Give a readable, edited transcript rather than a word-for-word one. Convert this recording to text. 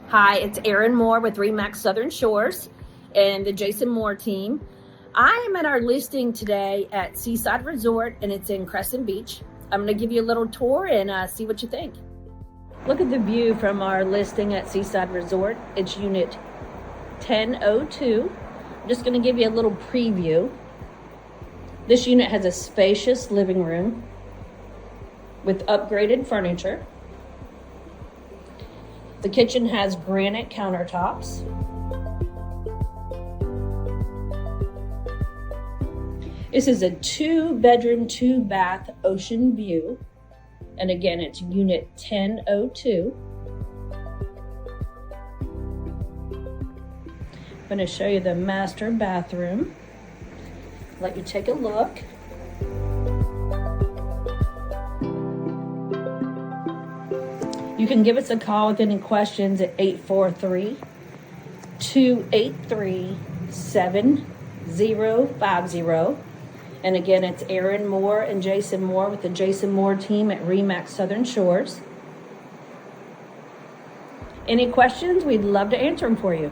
Hi, it's Erin Moore with Remax Southern Shores and the Jason Moore team. I am at our listing today at Seaside Resort, and it's in Crescent Beach. I'm going to give you a little tour and see what you think. Look at the view from our listing at Seaside Resort. It's unit 1002. I'm just going to give you a little preview. This unit has a spacious living room with upgraded furniture. The kitchen has granite countertops. This is a 2-bedroom, 2-bath ocean view. And again, it's unit 1002. I'm going to show you the master bathroom. Let you take a look. You can give us a call with any questions at 843-283-7050. And again, it's Erin Moore and Jason Moore with the Jason Moore team at Remax Southern Shores. Any questions? We'd love to answer them for you.